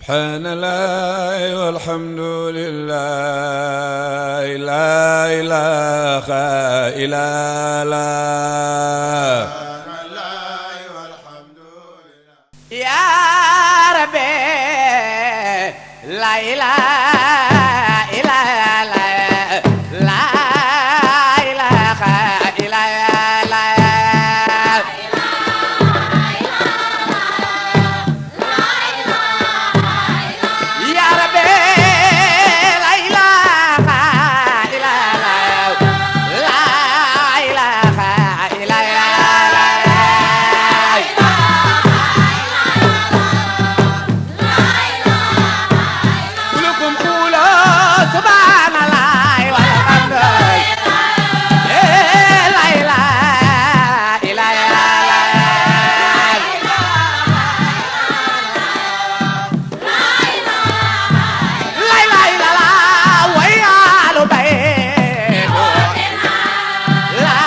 سبحان الله والحمد لله لا إله إلا الله يا ربي لا إله إلا الله لا إله إلا الله يا ربي لا إله إلا الله لا إله إلا الله كلكم قولوا سبحان الله والحمد لله لا إله إلا الله لا إله إلا الله ويا بيت لا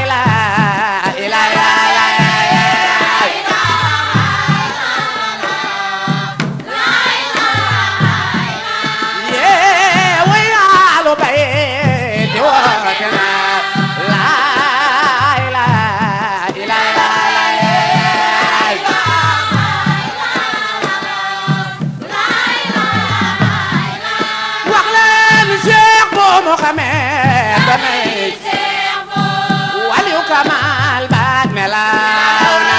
إله إلا الله يا ويا بيت وكنا لا إله إلا الله وقلن شيخ بو محمد بني ولي كمال بعد ملاونا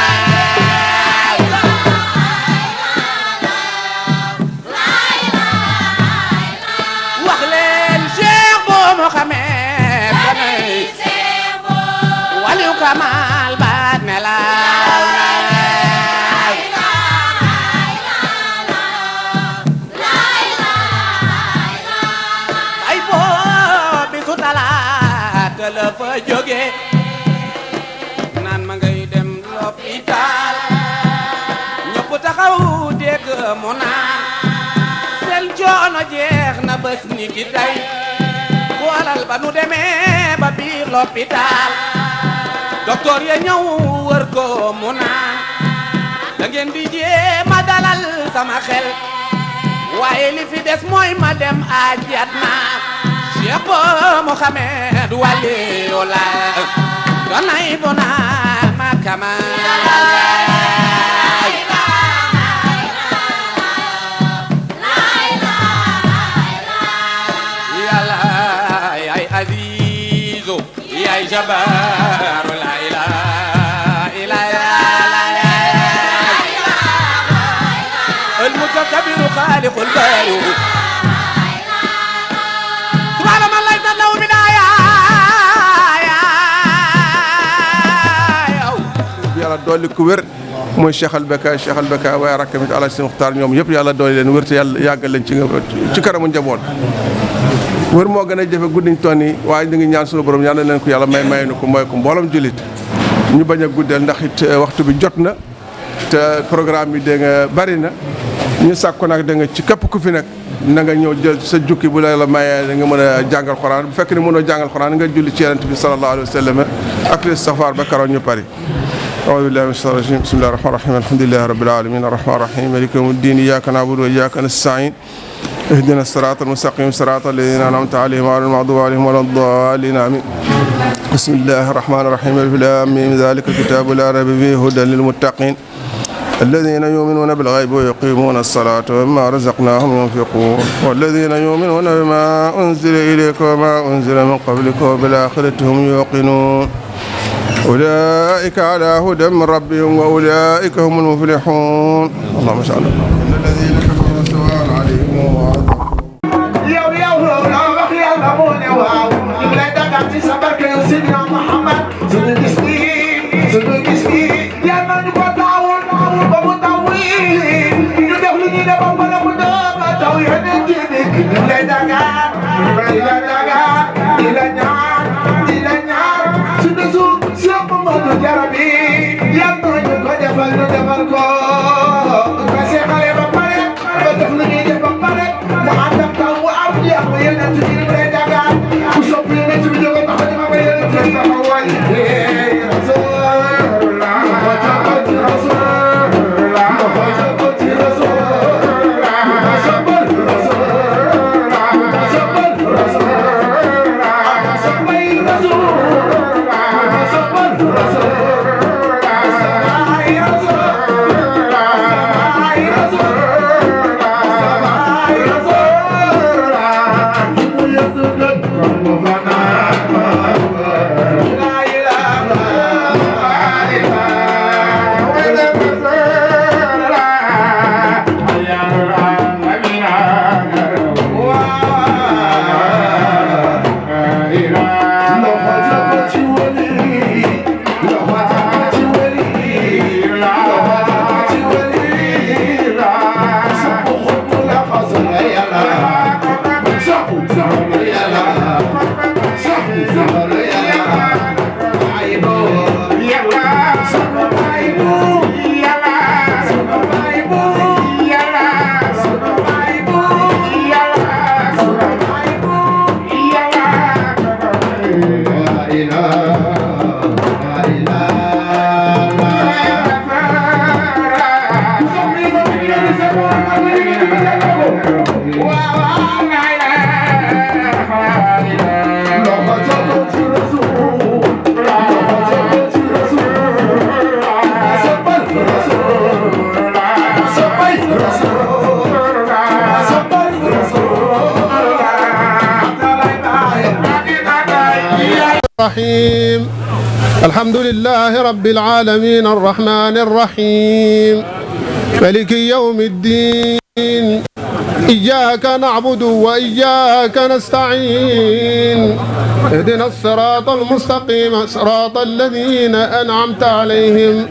وقلن شيخ بو محمد بني ولي كمال بعد ملاونا ay boo bisu talaata la fa jóge naan ma ngay dem l'hôpital ñëpp taxaw dégg mu naan seen coono jeex na bés ni ki tey xoolal ba nu demee ba biir l'hôpital docteur ya ñëw wër ko mu naan da ngeen di jéem a dalal sama xel waaye li fi des mooy ma dem àjjana Cheikh Bo Mouhamed waliyola donay bona makama yàlla yaay azizu yaay jabaru la ilaha illa المتكبر خالق البارئ سبحان من ليس له بداية yàlla dolli ku wér mooy Cheikh Al Beka waaye rakkam it Alaaji Muxtaar ñoom yëpp yàlla dolli leen wér te yàlla yàggal leen ci kanamu njaboot wér moo gën a jafe guddiñ toon yi waaye ñu ngi ñaan sunu borom ñaan leen ko yàlla may nu ko mooy ko mbooloom jullit ñu bañ a guddeel ndax it waxtu bi jot na te programme bi dégg nga bari na ñu sàkku nag da nga ci képp ku fi nag na nga ñëw jël sa jukki bu la mayee da nga mën a jàngal xoraan bu fekk ne mënoo jàngal xoraan nga julli ci yonent bi sallallahu alayhi wa sallam ak istighfar ba karoon ñu pari أعوذ بالله من الشيطان الرجيم بسم الله الرحمن الرحيم الحمد لله رب العالمين الرحمن الرحيم مالك يوم الدين إياك نعبد وإياك نستعين اهدنا الصراط المستقيم صراط الذين أنعمت عليهم غير المغضوب عليهم ولا الضالين آمين بسم الله الرحمن الرحيم ألف لام ميم ذلك الكتاب لا ريب فيه هدى للمتقين الذين يؤمنون بالغيب ويقيمون الصلاة ومما رزقناهم ينفقون والذين يؤمنون بما أنزل إليك وما أنزل من قبلك وبالآخرة هم يوقنون أولئك على هدى من ربهم وأولئك هم المفلحون اللهم صل على إن الذين كفروا سواء عليهم Yeah. الرحيم الحمد لله رب العالمين الرحمن الرحيم مالك يوم الدين إياك نعبد وإياك نستعين اهدنا الصراط المستقيم صراط الذين أنعمت عليهم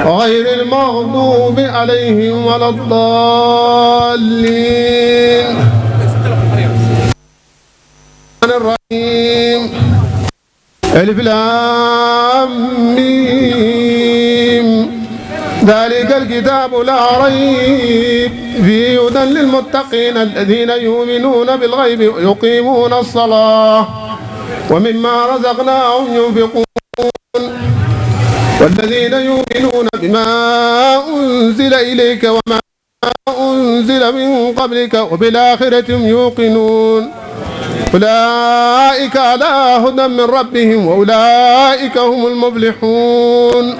غير المغضوب عليهم ولا الضالين. الرحيم ألف لام ميم ذلك الكتاب لا ريب فيه هدى للمتقين الذين يؤمنون بالغيب ويقيمون الصلاة ومما رزقناهم ينفقون والذين يؤمنون بما أنزل إليك وما أنزل من قبلك وبالآخرة هم يوقنون أولئك على هدى من ربهم وأولئك هم المفلحون.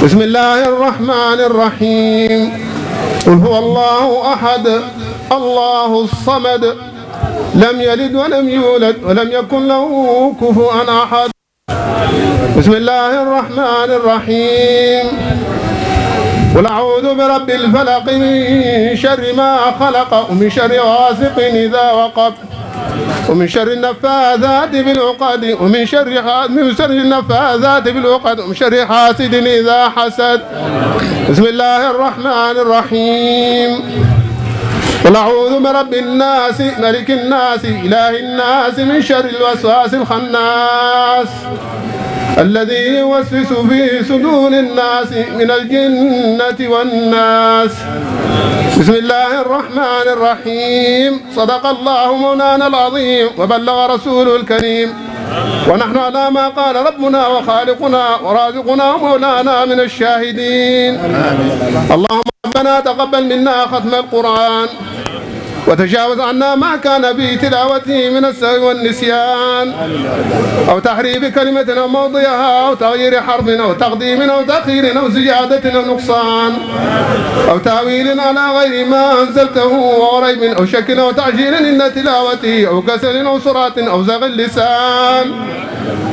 بسم الله الرحمن الرحيم قل هو الله أحد الله الصمد لم يلد ولم يولد ولم يكن له كفوا أحد. بسم الله الرحمن الرحيم قل أعوذ برب الفلق من شر ما خلق ومن شر غاسق إذا وقب ومن شر النفاثات في العقد ومن شر النفاثات في العقد ومن شر حاسد إذا حسد. بسم الله الرحمن الرحيم قل أعوذ برب الناس ملك الناس إله الناس من شر الوسواس الخناس الذي يوسوس في صدور الناس من الجنة والناس. بسم الله الرحمن الرحيم صدق الله مولانا العظيم وبلغ رسوله الكريم ونحن على ما قال ربنا وخالقنا ورازقنا مولانا من الشاهدين. اللهم ربنا تقبل منا ختم القرآن وتجاوز عنا ما كان في تلاوته من السهو والنسيان أو تحريف كلمة أو موضعها أو تغيير حرف أو تقديم أو تأخير أو زيادة أو نقصان أو تأويل على غير ما أنزلته وريب أو شك أو تعجيل إن تلاوته أو كسل أو سرعة أو زغ اللسان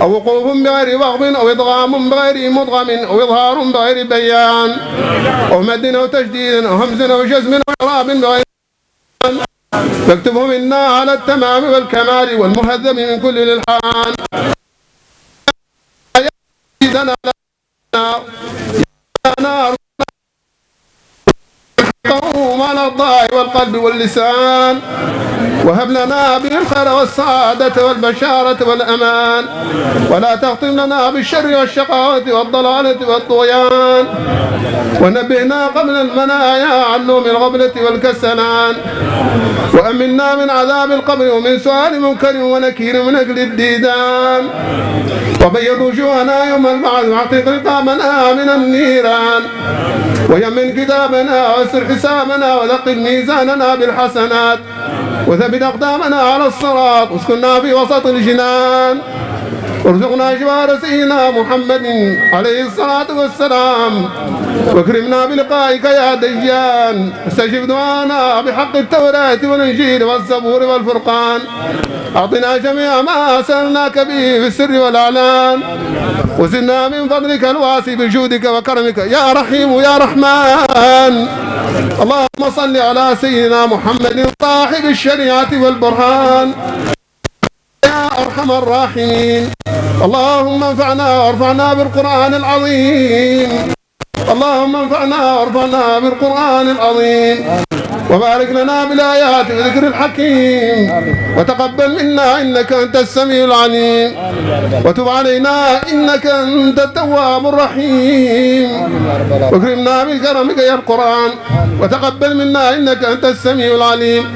أو وقوف بغير وغب أو إضغام بغير مدغم أو إظهار بغير بيان أو مد أو تشديد أو همز أو جزم أو إعراب بغير فاكتبه منا على التمام والكمال والمهذب من كل الالحان. يزيدنا لنا على الضاء والقلب واللسان وهب لنا به الخير والسعادة والبشارة والأمان ولا تختم لنا بالشر والشقاوة والضلالة والطغيان ونبهنا قبل المنايا عن نوم الغفلة والكسلان وأمنا من عذاب القبر ومن سؤال منكر ونكير من أجل الديدان وبيض وجوهنا يوم البعث واعتق رقابنا من النيران ويمن كتابنا واسر حسابنا وثقل ميزاننا بالحسنات وثبت أقدامنا على الصراط واسكننا في وسط الجنان وارزقنا جوار سيدنا محمد عليه الصلاة والسلام واكرمنا بلقائك يا ديان استجب دعانا بحق التوراة والإنجيل والزبور والفرقان أعطنا جميع ما سألناك به في السر والإعلان وزدنا من فضلك الواسع بجودك وكرمك يا رحيم يا رحمن. اللهم صل على سيدنا محمد صاحب الشريعة والبرهان يا أرحم الراحمين. اللهم انفعنا وارفعنا بالقرآن العظيم اللهم انفعنا وارفعنا بالقرآن العظيم وبارك لنا بالآيات وذكر الحكيم وتقبل منا إنك أنت السميع العليم وتب علينا إنك أنت التواب الرحيم واكرمنا بكرمك يا القرآن وتقبل منا إنك أنت السميع العليم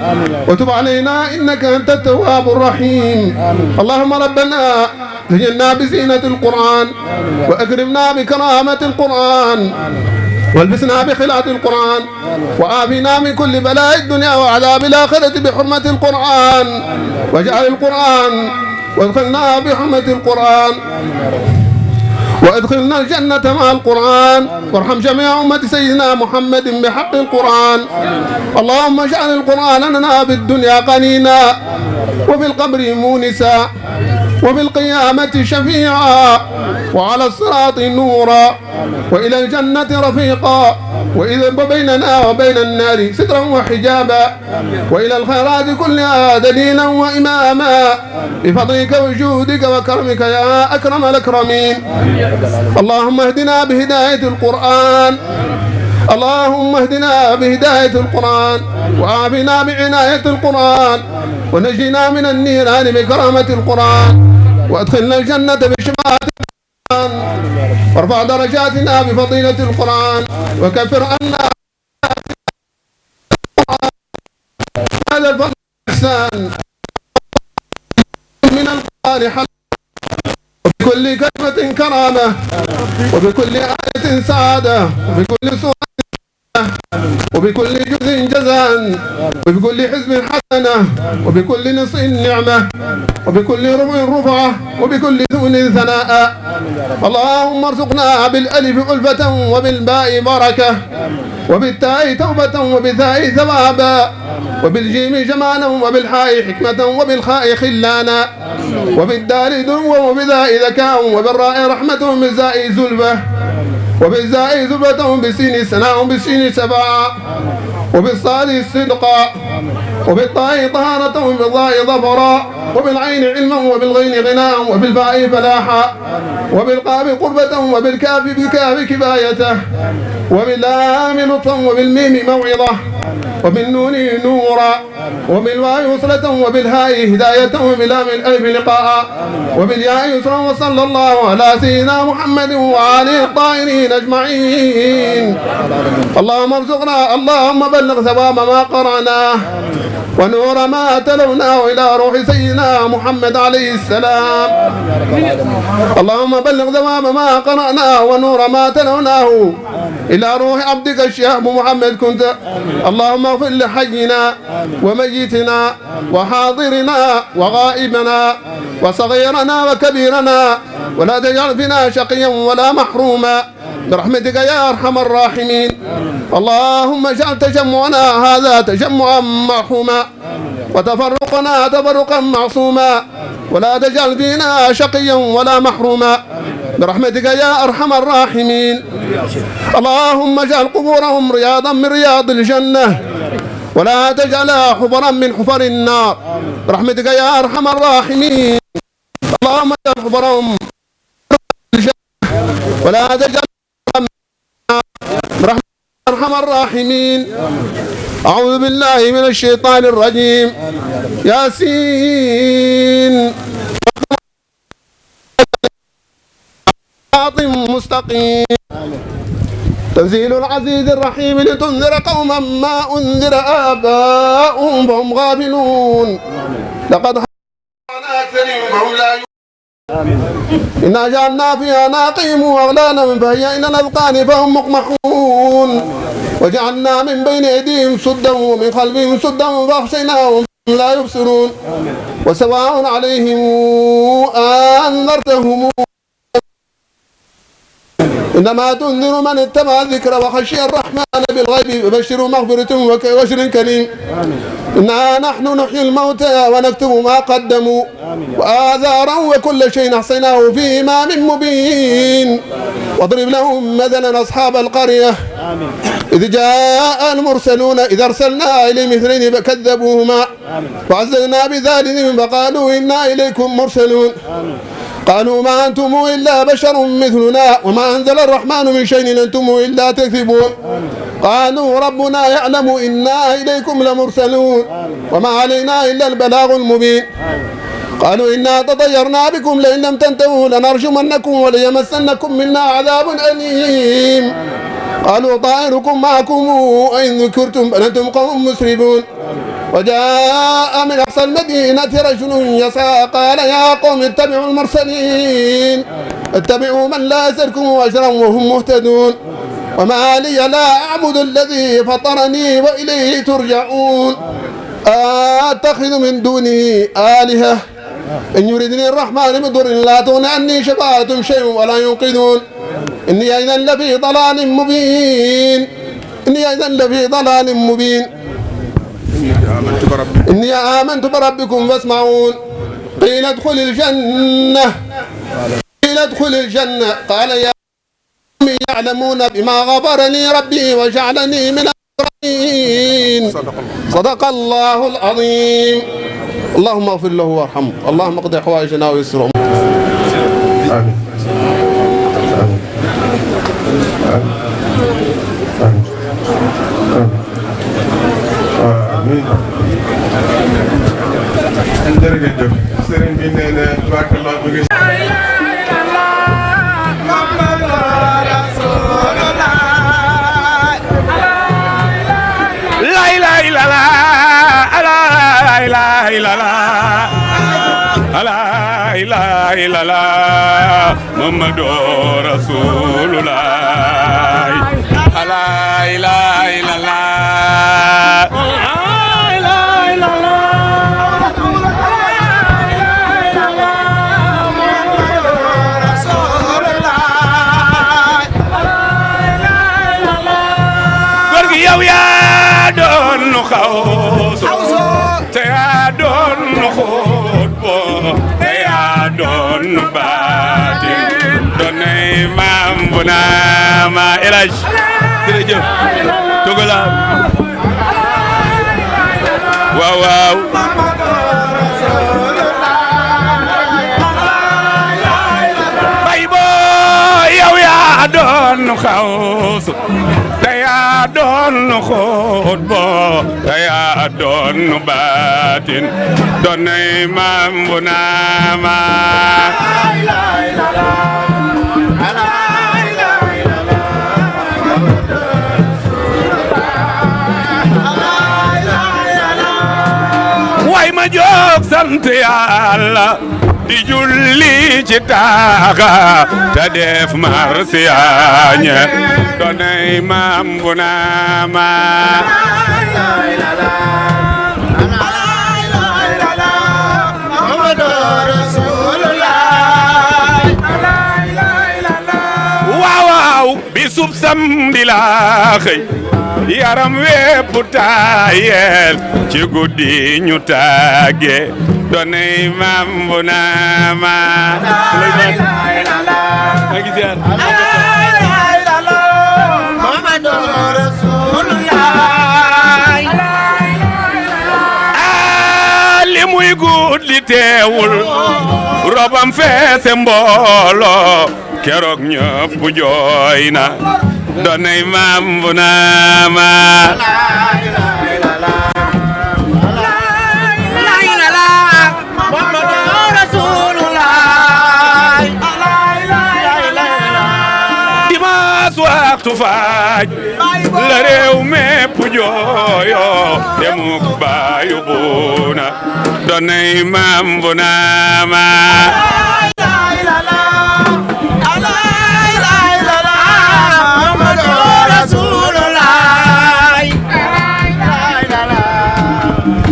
وتب علينا إنك أنت التواب الرحيم. اللهم ربنا زينا بزينة القرآن وأكرمنا بكرامة القرآن والبسنا بخلاف القرآن وآفنا من كل بلاء الدنيا وعذاب الآخرة بحرمة القرآن واجعل القرآن وادخلنا بحرمة القرآن. وادخلنا الجنة مع القرآن وارحم جميع أمة سيدنا محمد بحق القرآن. اللهم اجعل القرآن لنا في الدنيا قنينا وفي القبر مونسا وفي القيامة شفيعا وعلى الصراط نورا وإلى الجنة رفيقا وإذا بيننا وبين النار سترا وحجابا وإلى الخيرات كلها دليلا وإماما بفضلك وجودك وكرمك يا أكرم الأكرمين. اللهم اهدنا بهداية القرآن اللهم اهدنا بهداية القرآن وعافنا بعناية القرآن ونجنا من النيران بكرامة القرآن وادخلنا الجنة بشفاعة القرآن وارفع درجاتنا بفضيلة القرآن وكفر عنا هذا الفضل الإحسان من القرآن حل وبكل كلمة كرامة وبكل آية سعادة وبكل سورة وبكل جزء جزاء وبكل حزب حسنة وبكل نص نعمة وبكل رفع رفعة وبكل ذون ثناء. اللهم ارزقنا بالألف ألفة وبالباء بركة وبالتاء توبة وبالثاء ثوابا وبالجيم جمالا وبالحاء حكمة وبالخاء خلانا وبالدال دنوا وبالذاء ذكاء وبالراء رحمة وبالزاء زلفة وبالزاء زبة وبالسين سناء وبالسين سبعا وبالصاد صدقا وبالطاء طهارة وبالضاء ظفرا وبالعين علما وبالغين غناء وبالباء فلاحا وبالقاف قربة وبالكاف بالكاف كفايته وباللام لطفا وبالميم موعظة وبالنون نورا وبالواو وصلة وبالهاء هداية وباللام الألف لقاء وبالياء يسرا. وصلى الله على سيدنا محمد وآله الطاهرين أجمعين. اللهم ارزقنا اللهم بلغ ثواب ما قرأناه ونور ما تلوناه إلى روح سيدنا محمد عليه السلام. اللهم بلغ ثواب ما قرأناه ونور ما تلوناه إلى روح عبدك الشيخ محمد كنت. اللهم اغفر لحينا وميتنا وحاضرنا وغائبنا وصغيرنا وكبيرنا ولا تجعل فينا شقيا ولا محروما برحمتك يا أرحم الراحمين. اللهم اجعل تجمعنا هذا تجمعا مرحوما وتفرقنا تفرقا معصوما ولا تجعل فينا شقيا ولا محروما برحمتك يا أرحم الراحمين. اللهم اجعل قبورهم رياضا من رياض الجنة ولا تجعلها حفرا من حفر النار برحمتك يا أرحم الراحمين. اللهم اجعل حفرهم ولا تجعل برحمتك يا أرحم الراحمين. أعوذ بالله من الشيطان الرجيم. ياسين صراط مستقيم تنزيل العزيز الرحيم لتنذر قوما ما أنذر آباؤهم فهم غافلون لقد حقنا أكثرهم فهم لا إنا جعلنا فيها ناقيم وأغلالا فهي إلى الأذقان فهم مقمحون وجعلنا من بين أيديهم سدا ومن خلفهم سدا فأغشيناهم لا يبصرون وسواء عليهم أنذرتهم إنما تنذر من اتبع الذكر وخشي الرحمن بالغيب وبشر مغفرة وأجر كريم. إنا نحن نحيي الموتى ونكتب ما قدموا وآثارا وكل شيء أحصيناه في إمام مبين. واضرب لهم مثلا أصحاب القرية إذ جاء المرسلون إذ أرسلنا إليهم اثنين فكذبوهما وعززنا بثالث فقالوا إنا إليكم مرسلون قالوا ما أنتم إلا بشر مثلنا وما أنزل الرحمن من شيء إن أنتم إلا تكذبون. قالوا ربنا يعلم إنا إليكم لمرسلون وما علينا إلا البلاغ المبين. قالوا إنا تطيرنا بكم لئن لم تنتهوا لنرجمنكم وليمسنكم منا عذاب أليم. قالوا طائركم معكم وإن ذكرتم بل أنتم قوم مسرفون. وجاء من أقصى المدينة رجل يسعى قال يا قوم اتبعوا المرسلين اتبعوا من لا يسألكم أجرا وهم مهتدون. وما لي لا أعبد الذي فطرني وإليه ترجعون. أتخذ من دونه آلهة إن يردني الرحمن بضر لا تغن عني شفاعتهم شيء ولا ينقذون إني إذا لفي ضلال مبين إني إذا لفي ضلال مبين إني آمنت بربكم فاسمعون قيل ادخل الجنة قيل ادخل الجنة قال يا قوم يعلمون بما غفر لي ربي وجعلني من المكرمين صدق الله العظيم اللهم اغفر له وارحمه اللهم اقضي حوائجنا ويسر امورنا آمين آمين jërëjëf sëriñ bi nee na barakallah bi ngi Muhammadu Rasulullah la ilaha illallah yow yaa doon nu xawsu te yaa doon nu xóot boo te yaa doon nu baatin doonay maam bu naa ma elaj jërëjëf togala waaw waaw bay boo yow yaa doon nu xawsu yaa doon nu xóot boo te yaa doon nu baatin doonay maam bu naa ma way ma jóg sant Yàlla di julli ci taaxa te def marsiyaañe doonay maam bu naa ma waaw waaw bisub samedi la xëy yaram wépp taayel ci guddi ñu tàgge doonay maam bu naa ma li muy guddi teewul robam feese mbooloo keroog ñëpp jooy na doonay maam bu naa ma waxtu faaj la réew mépp jooyo demuk baayu buuna doonay maam bu naa ma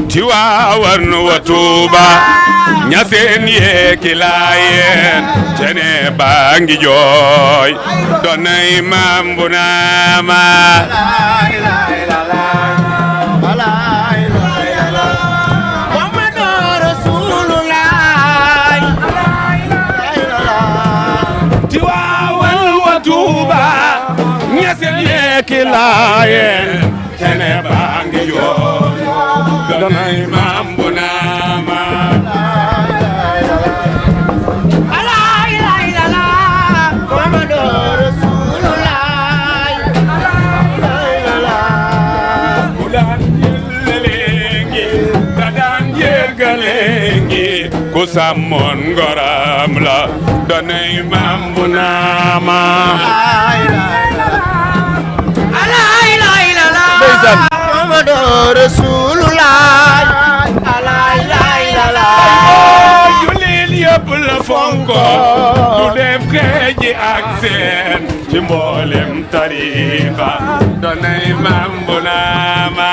Tiwaawan wa Tuuba ñaseen yeeki laayeen cene baangi jooy doonay maam bu naa ma Tiwaawan wa Tuuba ñaseen yeeki laayeen cene baangi jooy doonay maam bu naa ma ku sàmmoon ngoram la doonay maam bu naa ma Muhammadu Rasulullah jullit yëpp la fonko du def xeeji ak seen ci mboolem tariqa doonay maam bu naa ma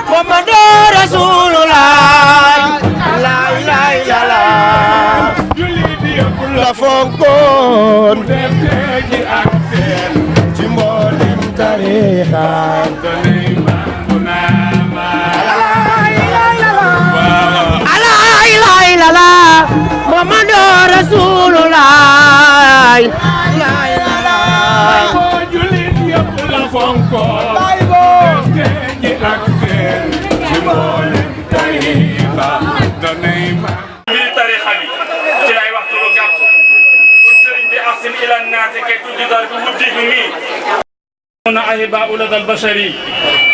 Muhammad Muhammadu Rasulullah julit yëpp la fonko ñi ak seen ci mboolem tariqa danay ma mbiri tariqa bi ci lay waxtu lu gàtt kon sëriñ bi ahsin ila naasi kay tuddi dal bi wuddihi mi na ahiba uladal bashari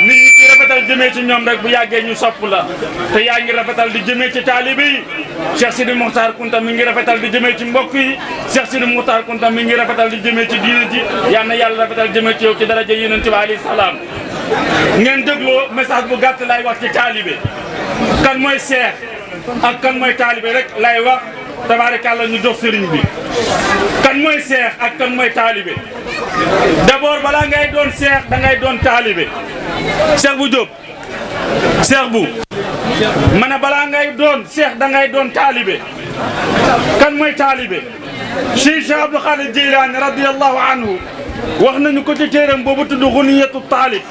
nit ñi ci rafetal jëmee ci ñoom rek bu yàggee ñu sopp la te yaa ngi rafetal di jëmee ci taalibe yi Cheikh Sidi Mokhtar Kounta mi ngi rafetal di jëmee ci mbokk yi Cheikh Sidi Mokhtar Kounta mi ngi rafetal di jëmee ci diina ji yal na yàlla rafetal jëmee ci yow ci daraja Yonent bi alayhi salaam ngeen dégloo message bu gàtt lay wax ci taalibe kan mooy seex ak kan mooy taalibe rek lay wax tabaarkalla ñu jox sëriñ bi kan mooy seex ak kan mooy taalibe d'abord balaa ngay doon seex da ngay doon taalibe Cheikh bu Diop Cheikh bu ma ne balaa ngay doon seex da ngay doon taalibe kan mooy taalibe Cheikh Abdou Khadir Jilani radiyallahu anhu wax nañu ko ci téeram boobu tudd Guniyatu Taalib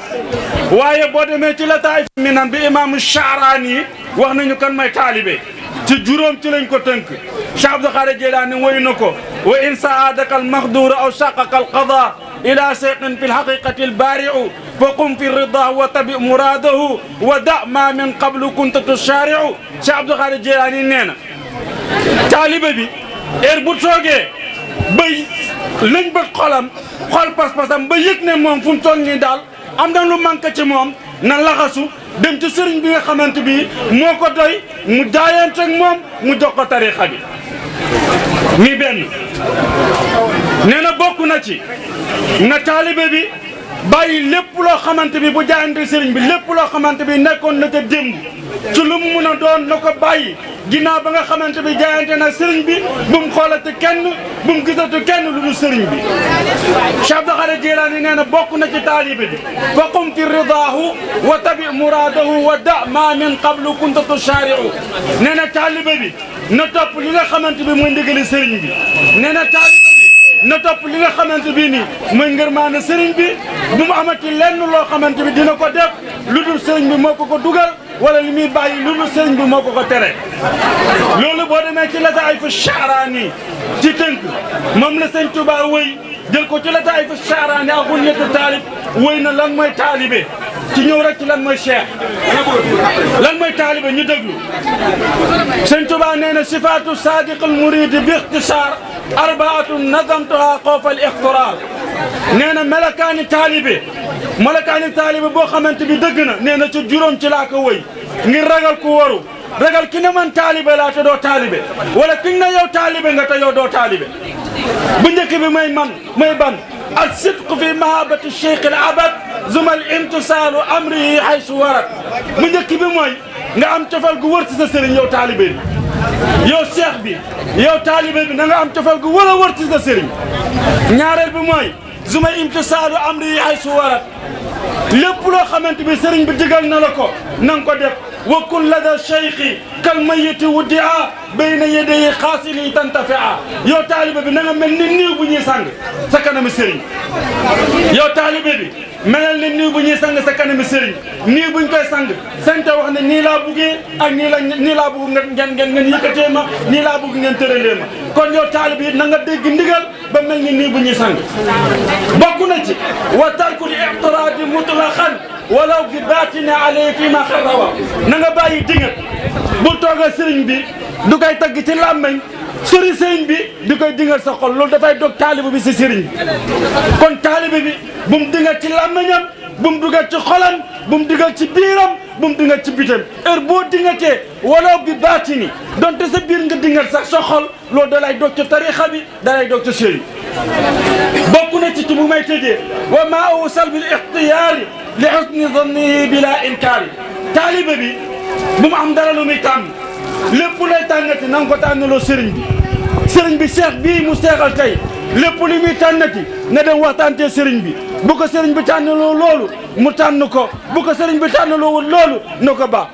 waaye boo demee ci Lataa'if Minan bi imaamu Sha'raani wax nañu kan mooy taalibe ci juróom ci lañ ko tënk Cheikh Abdou Khadir Jilani woy na ko wa in saadaka almaxduur aw shaqaka alqada ila shayqin fi lhaqiqati albaariu fa qum fi rida wa tabi muraadahu wa da ma min qablu kunta tushaariu Cheikh Abdou Khadir Jilani nee na taalibe bi heure bu toogee bay lañ bët xolam xol pas-pasam ba yëg ne moom fu mu toog nii daal am na lu manqué ci moom na laxasu dem ci sëriñ bi nga xamante bi moo ko doy mu jaayante ak moom mu jox ko tarixa bi mi benn nee na bokk na ci na taalibe bi bàyyi lépp loo xamante bi bu jaayante sëriñ bi lépp loo xamante bi nekkoon na ca démb ci lu mu mun a doon na ko bàyyi ginnaaw ba nga xamante bi jaayante na sëriñ bi bu mu xoolati kenn bu mu gisatu kenn lu dul sëriñ bi Cheikh Abdou Khadir Jilani nee na bokk na ci taalibe bi fa qum fi ridaahu wa tabi muraadahu wa da ma min qablu kunta tushaari'u nee na taalibe bi na topp li nga xamante bi mooy ndigali sëriñ bi nee na taalibe bi na topp li nga xamante bi nii mooy ngërmaane sëriñ bi bu mu amati lenn loo xamante bi dina ko def lu dul sëriñ bi moo ko dugal wala li muy bàyyi lu dul sëriñ bi moo ko tere loolu boo demee ci Lataa'if Sha'raani ci tënk moom la sëñ Tuubaa wëy jël ko ci Lataa'if Sha'raani ak Guniyatu Taalib wëy na lan mooy taalibe ci ñëw rek ci lan mooy cheikh lan mooy taalibe ñu déglu sëñ Tuubaa nee na sifaatu saadiqil muriidi bi ixtisaar arbaatun nazamtuha xawfa al ixtiraar nee na melakaani taalibe boo xamante bi dëgg na nee na ci juróom ci laa ko wëy ngir ragal ku waru ragal ki ne man taalibe laa te doo taalibe wala ki ne yow taalibe nga te yow doo taalibe bu njëkk bi mooy ban al sidqu fi mahabati cheikh al abad zuma al imtisaalu amrihi haysu warat bu njëkk bi mooy nga am cofal gu wër ci sa sëriñ yow taalibe bi yow cheikh bi yow taalibe bi na nga am cofal gu wër ci sa sëriñ ñaareel bi mooy zuma imtisaalu amrihi haysu warat lépp loo xamante bi sëriñ bi digal na la ko na nga ko def wa kun lada cheikhi kal mayiti wuddia bayna yadayi xaasili tantafia yow taalibe bi na nga mel ni niiw bu ñuy sang sa kanami sëriñ yow taalibe bi melal ni niiw bu ñuy sang sa kanami sëriñ niiw buñ koy sang sante wax ne nii laa buggee ak nii laa bugg ngeen yëkkatee ma nii laa bugg ngeen tëralee ma kon yow taalibe yi na nga dégg ndigal ba mel ni niiw bu ñuy sang bokk na ci wa tarkul iqtiraadi mutlaqan walaw bi baatine alayhi fi ma xarrawa na nga bàyyi dingat bul toog a sëriñ bi du koy tagg ci làmmeñ sëriñ bi di koy dingal sa xol loolu dafay dog taalibe bi si sëriñ bi kon taalibe bi bu mu dingal ci làmmeñam bu mu dugal ci xolam bu mu digal ci biiram bu mu dingal ci bitam heure boo dingatee walaw bi baatini donte sa biir nga dingal sax sa xol loolu da lay dog ci tarixa bi da lay dog ci sëriñ bokk na ci bu may tëjee wa maa awsal bil ixtiyaari li xusni zannihi bila inkaari taalibe bi bu mu am dara lu muy tànn lépp lay tànnati na nga ko tànnaloo sëriñ bi seex bii mu seexal tey lépp li muy tànnati na dem waxtaantee sëriñ bi bu ko sëriñ bi tànnaloo loolu mu tànn ko bu ko sëriñ bi tànnaloo loolu na ko baax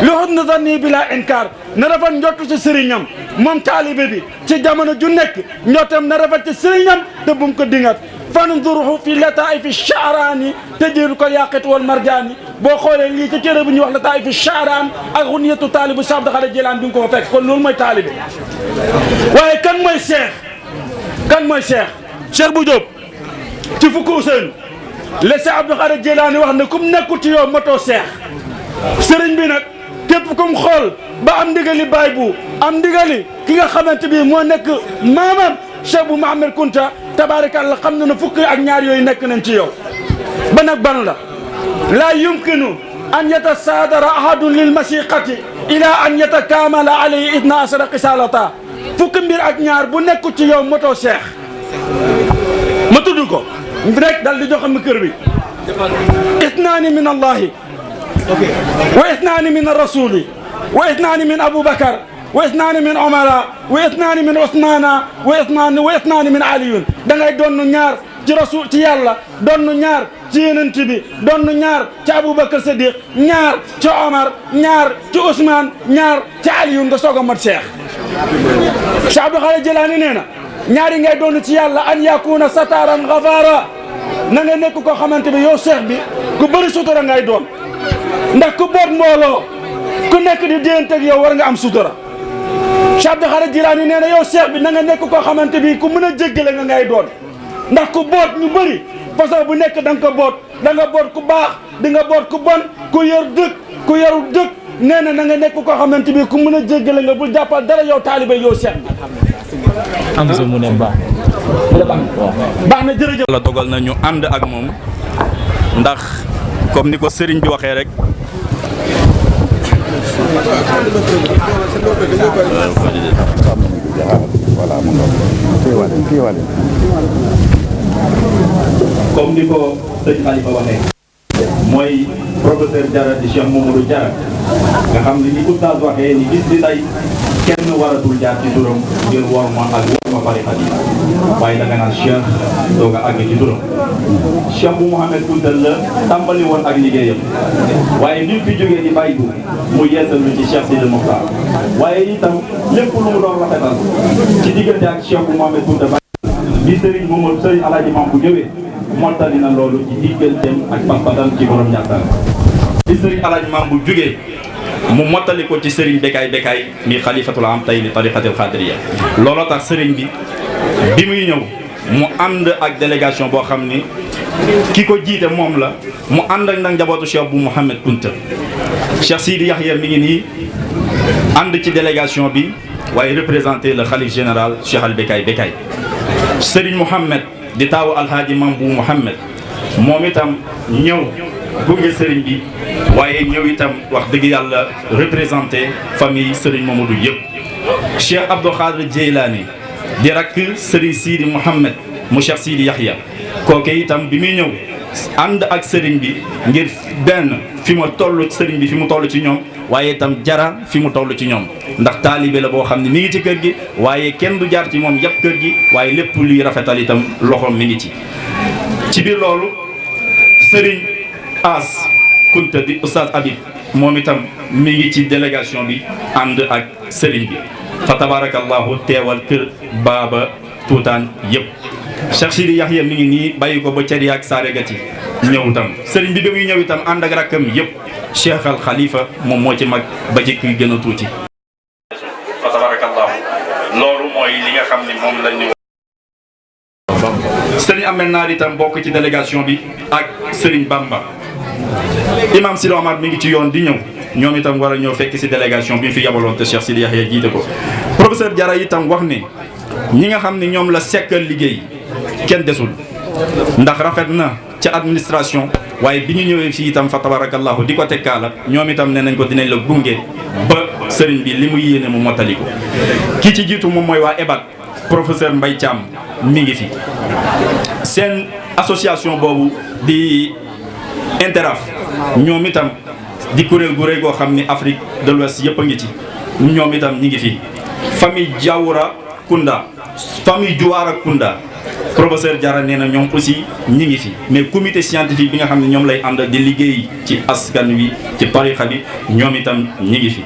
li xusni zannihi bila inkaar na rafet njottu ci sëriñam moom taalibe bi ci jamono ju nekk ñootam na rafet ci sëriñam te bum ko dingat fanzuruhu fi lataa'ifi sha'raani tajidu ko yaqut wal marjaani boo xoolee lii ci téere bu ñuy wax lataa'ifi sha'raan ak xunniyatu taalibu Cheikh Abdou Khadir Jilaan bi nga ko fa fekk kon loolu mooy taalibe waaye kan mooy cheikh kan mooy cheikh bu Jóob ci fukki Ousseynou le Cheikh Abdou Khadir Jilaani wax ne kum nekkul ci yow motoo cheikh sëriñ bi nag képp kum xool ba am ndigali baay bu am ndigali ki nga xamante bi moo nekk maamam Cheikh bu Mouhamed Kunta tabaarakallah xam na ne fukki ak ñaar yooyu nekk nañ ci yow ban ak ban la laa yumkinu an yatasaadara ahadun lil masiqati ila an yatakamala alayhi idna asara qisalata fukki mbir ak ñaar bu nekk ci yow motoo cheikh ma tudd ko rek dal di joxam kër bi isnaani min allahi wa isnaani min arrasuli wa isnaani min aboubacar wa isnaani min omara wa isnaani min osmana wa isnaani min aliyun da ngay doon ñaar ci rasul ci yàlla doon ñaar ci yenent bi doon ñaar ci aboubacar sadiq ñaar ci omar ñaar ci ousmane ñaar ci aliyun nga soog a mat cheikh Cheikh Abdou Khadir Jilaani nee na ñaari ngay doon ci yàlla an yakuna sataran ghafaara na nga nekk koo xamante bi yow cheikh bi ku bëri sutura ngay doon ndax ku boot mbooloo ku nekk di déyante ak yow war nga am sutura Cheikh Abdou Khadir Jilaani nee na yow cheikh bi na nga nekk koo xamante bi ku mën a jéggale nga ngay doon ndax ku boot ñu bëri façon bu nekk da nga ko boot da nga boot ku baax di nga boot ku bon ku yor dëkk ku yorul dëkk nee na nga nekk koo xamante bi ku mën a jéggale nga bul jàppal dara yow taalibe yow cheikh bi am sa mu ne baax na jërëjëf. la dogal na ñu ànd ak moom ndax comme ni ko sëriñ bi waxee rek comme ni ko sëriñ Khalifa waxee mooy professeur Diarra di Cheikh Mamadou Diarra nga xam ni oustaz waxee ni bis di tey kenn waratul jaar ci turam ngir worma ak worma tariqa yi waaye da nga naan Cheikh doog a àgg ci turam Cheikh bu Mouhamed Kunta la tàmbali woon ak liggéeyam waaye li fi jógee di bàyyi mu yeesal lu ci Cheikh Sidi Mokhtar waaye itam lépp lu mu doon rafetal ci diggante ak Cheikh bu Mouhamed Kunta bi Serigne Momadou Serigne Alaaji Maam bu ñëwee mottali na loolu ci digganteem ak pas-pasam ci borom ñàttal bi Serigne Alaaji Maam bu jógee mu mottali ko ci Serigne Bekaay mi xalifatul am tey li tariqatil xaadiriya looloo tax Serigne bi muy ñëw mu ànd ak délégation boo xam ni ki ko jiite moom la mu ànd ak nag njabootu Cheikh bu Mouhamed Kunta Cheikh Sidi Yahya mi ngi nii ànd ci délégation bi waaye représenté le xalif général Cheikh al Bekaay Serigne Mouhamed di taawu alhaaji Mam bu Mouhamed moom itam ñëw gunge Serigne bi waaye ñëw itam wax dëgg yàlla représenté famille Serigne Mamadou yëpp Cheikh Abdou Khadir Jeylaani di rakk Serigne Sidi Mouhamed mu Cheikh Sidi Yahya kooke itam bi muy ñëw ànd ak Serigne bi ngir benn fi mu toll Serigne bi fi mu toll ci ñoom waaye itam Jara fi mu toll ci ñoom ndax taalibe la boo xam ne mi ngi ci kër gi waaye kenn du jaar ci moom yàpp kër gi waaye lépp luy rafetal itam loxoom mi ngi ci biir loolu Serigne As Kunta di Oustaz Habib moom itam mi ngi ci délégation bi ànd ak Serigne bi fa tabarakallahu teewal kër baaba tuutaan yëpp Cheikh Sidi Yahya mi ngi nii bàyyi ko ba cëri ak saare gati ñëw itam Serigne bi ba muy ñëw itam ànd ak rakkam yëpp Cheikh al Khalifa moom moo ci mag ba ci kuy gën a tuuti fa tabarakallahu loolu mooy li nga xam ni moom lañ ñu Serigne Amel Naar itam bokk ci délégation bi ak Serigne Bamba imam Sidi Omar mi ngi ci yoon di ñëw ñoom itam war a ñëw fekk si délégation bi fi yabaloon te Cheikh Sidi Yahya jiite ko professeur Diarra itam wax ne ñi nga xam ne ñoom la sekkal liggéey kenn desul ndax rafet na ca administration waaye bi ñu ñëwee fii itam fa tabarakallahu di ko tekkaala ñoom itam ne nañ ko dinañ la gunge ba sëriñ bi li mu yéene mu mottali ko ki ci jiitu moom mooy waa EBAC professeur Mbaye Thiam mi ngi fi seen association boobu di Interaf ñoom itam di kuréel gu rëy goo xam ni Afrique de l'Ouest yëpp a ngi ci ñoom itam ñi ngi fi famille Diawara Kunda famille Diawara Kunda professeur Diarra nee na ñoom aussi ñi ngi fi mais comité scientifique bi nga xam ne ñoom lay ànd di liggéey ci askan wi ci tariqa bi ñoom itam ñi ngi fi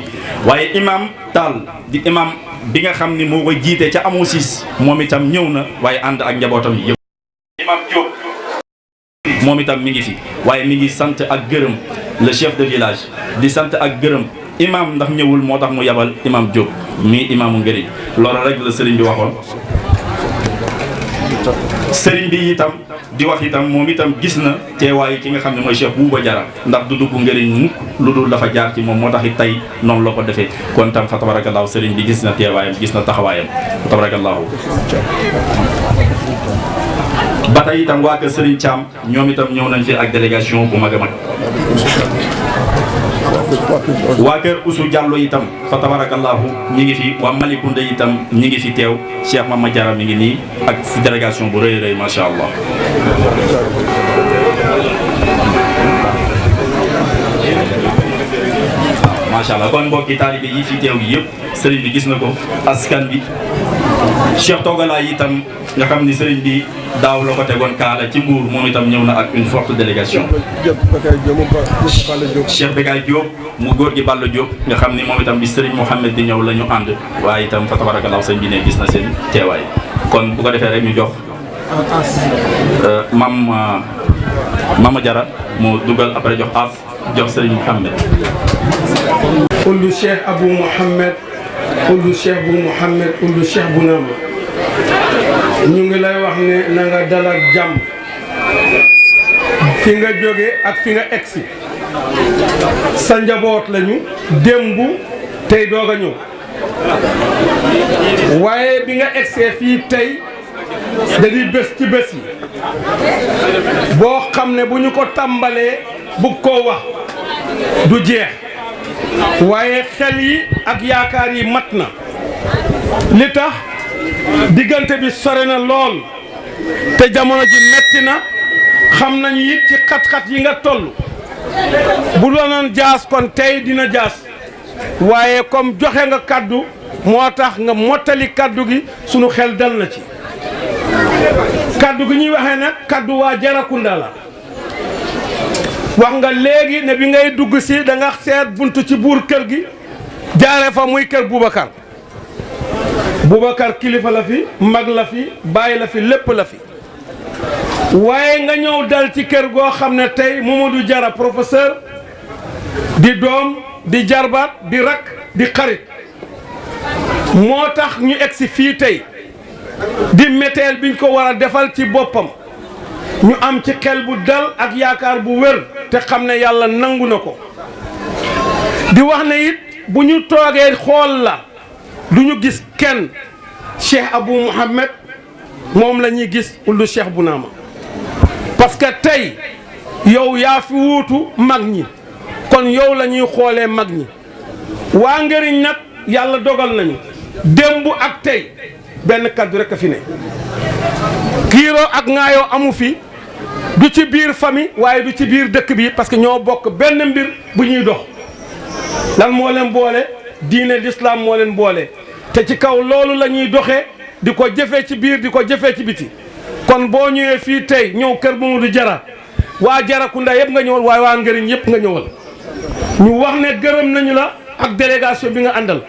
waaye imam Tall di imam bi nga xam ni moo ko jiite ca amoo siis moom itam ñëw na waaye ànd ak njabootam yi yëpp. imam Diop moom itam mi ngi fi waaye mi ngi sant ak gërëm le chef de village di sant ak gërëm imam ndax ñëwul moo tax mu yabal imam Diop mi imaamu Ngëriñ loolu rek la sëriñ bi waxoon. sëriñ bi itam di wax itam moom itam gis na teewaayu ki nga xam ne mooy Cheikh Bouba Diarra ndax du dugg Ngëriñ mukk lu dul dafa jaar ci moom moo tax it tey noonu la ko defee kon tam fa tabarakallahu sëriñ bi gis na teewaayam gis na taxawaayam fa tabarakallahu ba tey itam waa kër Serigne Thiam ñoom itam ñëw nañ fi ak délégation bu mag a mag waa kër Oussou Diallo itam fa tabarakallahu ñi ngi fi waa Malicounda itam ñi ngi fi teew Cheikh Mama Diarra mi ngi nii ak délégation bu rëy rëy macha allah. macha allah kon mbokki taalibe yi fi teew yi yëpp sëriñ bi gis na ko askan bi Cheikh Togala itam nga xam ni sëriñ bi daaw la ko tegoon kaala ci Mbuur moom itam ñëw na ak une forte délégation. Cheikh Bekay Diop mu góor gi Balla Diop nga xam ni moom itam bi sëriñ Mouhamed di ñëw la ñu ànd waaye itam fa tabarakallah sëñ bi ne gis na seen teewaay kon bu ko defee rek ñu jox Mama Diarra mu dugal après jox sëriñ Mouhamed. Ould Cheikh Abou Mouhamed Ould Cheikh Bou Mouhamed Ould Cheikh Bou Nama ñu ngi lay wax ne na nga dal ak jàmm fi nga jóge ak fi nga egsi sa njaboot lañu démb tey doog a ñëw waaye bi nga egsee fii tey da di bés ci bés yi boo xam ne bu ñu ko tàmbalee bugg koo wax du jeex waaye xel yi ak yaakaar yi mat na li tax diggante bi sore na lool te jamono ji metti na xam nañu it ci xat-xat yi nga toll bu doonoon jaas kon tey dina jaas waaye comme joxe nga kaddu moo tax nga mottali kaddu gi sunu xel dal na ci kaddu gi ñuy waxee nag kaddu waa Jarakunda la wax nga léegi ne bi ngay dugg si da nga seet buntu ci buur kër gi jaare fa muy kër Boubacar Boubacar kilifa la fi mag la fi bàyyi la fi lépp la fi waaye nga ñëw dal ci kër goo xam ne tey Mamadou Diarra professeur di doom di jarbaat di rakk di xarit moo tax ñu egsi fii tey di méteel biñ ko war a defal ci boppam ñu am ci xel bu dal ak yaakaar bu wér te xam ne yàlla nangu na ko di wax ne it bu ñu toogee xool la du ñu gis kenn Cheikh Abou Mouhamed moom la ñuy gis Ould Cheikh Bou Nama parce que tey yow yaa fi wuutu mag ñi kon yow la ñuy xoolee mag ñi waa Ngëriñ nag yàlla dogal nañu démb ak tey benn kaddu rek a fi ne kiiroo ak ŋaayoo amu fi du ci biir famille waaye du ci biir dëkk bi parce que ñoo bokk benn mbir bu ñuy dox lan moo leen boole diine l'islam moo leen boole te ci kaw loolu la ñuy doxee di ko jëfee ci biir di ko jëfee ci biti kon boo ñëwee fii tey ñëw kër Mamadou Diarra waa Jarakunda yëpp nga ñëwal waaye waa Ngëriñ yëpp nga ñëwal ñu wax ne gërëm nañu la ak délégation bi nga àndal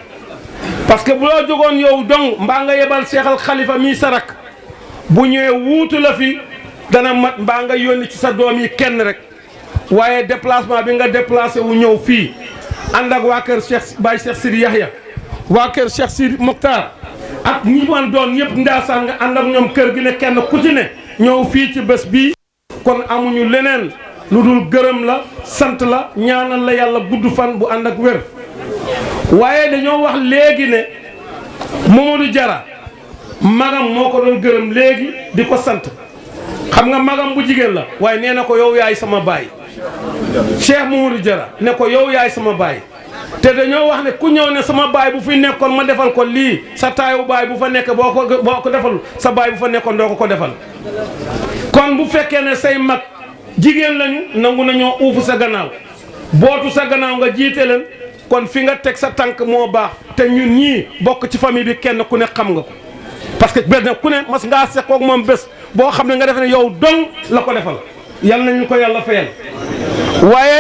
parce que bu loo jógoon yow dong mbaa nga yebal seexal xalifa mii sa rak bu ñëwee wuutu la fi dana mat mbaa nga yónni ci sa doom yi kenn rek waaye déplacement bi nga déplacé wu ñëw fii ànd ak waa kër Cheikh Baye Cheikh Sidi Yahya waa kër Cheikh Sidi Mokhtar ak ñi man doon ñëpp ndaasaan nga ànd ak ñoom kër gi ne kenn ku ci ne ñëw fii ci bés bii kon amuñu leneen lu dul gërëm la sant la ñaanal la yàlla gudd fan bu ànd ak wér waaye dañoo wax léegi ne Mamadou Diarra magam moo ko doon gërëm léegi di ko sant xam nga magam bu jigéen la waaye nee na ko yow yaay sama baay Cheikh Mamadou Diarra ne ko yow yaay sama baay te dañoo wax ne ku ñëw ne sama baay bu fi nekkoon ma defal ko lii sa taayu baay bu fa nekk boo ko defal sa baay bu fa nekkoon doo ko defal kon bu fekkee ne say mag jigéen lañu nangu nañoo uufu sa gannaaw bootu sa gannaaw nga jiite leen kon fi nga teg sa tànk moo baax te ñun ñii bokk ci famille bi kenn ku ne xam nga ko parce que benn ku ne mas ngaa seqoog moom bés boo xam ne nga def ne yow dong la ko defal yal nañu ko yàlla fayal waaye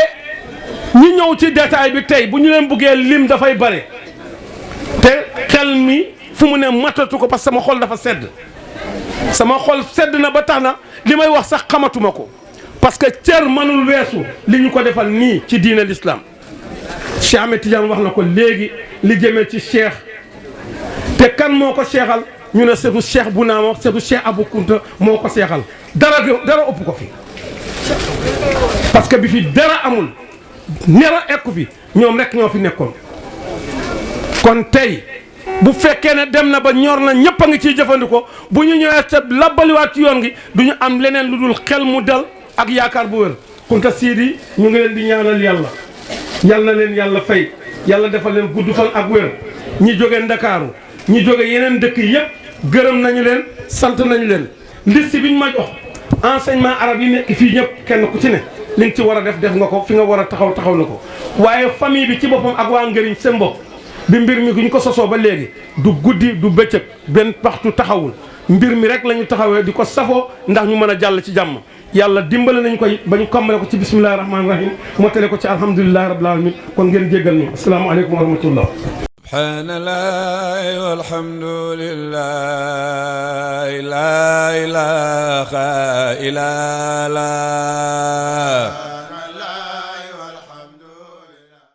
ñi ñëw ci détail bi tey bu ñu leen buggee lim dafay bare te xel mi fu mu ne matatu ko parce que sama xol dafa sedd sama xol sedd na ba tax na li may wax sax xamatuma ko parce que cër mënul weesu li ñu ko defal nii ci diine l'islam Cheikh Ahmed Tidiane wax na ko léegi li jëmee ci cheikh te kan moo ko seexal ñu ne seetu cheikh bu naama seetu cheikh Abou Kounta moo ko seexal dara ëpp ko fi parce que bi fi dara amul nera ekku fi ñoom rek ñoo fi nekkoon kon tey bu fekkee ne dem na ba ñor na ñëpp a ngi ciy jëfandikoo bu ñu ñëwee ca labbaliwaat ci yoon gi du ñu am leneen lu dul xel mu dal ak yaakaar bu wér Kunta Sidi ñu ngi leen di ñaanal yàlla yal na leen yàlla fay yàlla defal leen gudd fan ak wér ñi jóge Ndakaaru ñi jóge yeneen dëkk yëpp gërëm nañu leen sant nañu leen liste bi ñu ma jox enseignement arabe yi nekk fii ñëpp kenn ku ci ne li nga ci war a def nga ko fi nga war a taxaw na ko waaye famille bi ci boppam ak waa Ngëriñ seen bopp bi mbir mi ñu ko sosoo ba léegi du guddi du bëccëg benn waxtu taxawul mbir mi rek la ñu taxawee di ko safoo ndax ñu mën a jàll ci jàmm yàlla dimbale nañu koy ba ñu kommale ko ci bismillahi rahmaani rahim mottale ko ci alhamdulilahi rabbil alamin kon ngeen jéggal ñu asalaamaaleykum wa rahmatullah subhanallahi walhamdulillahi la ilaha illallah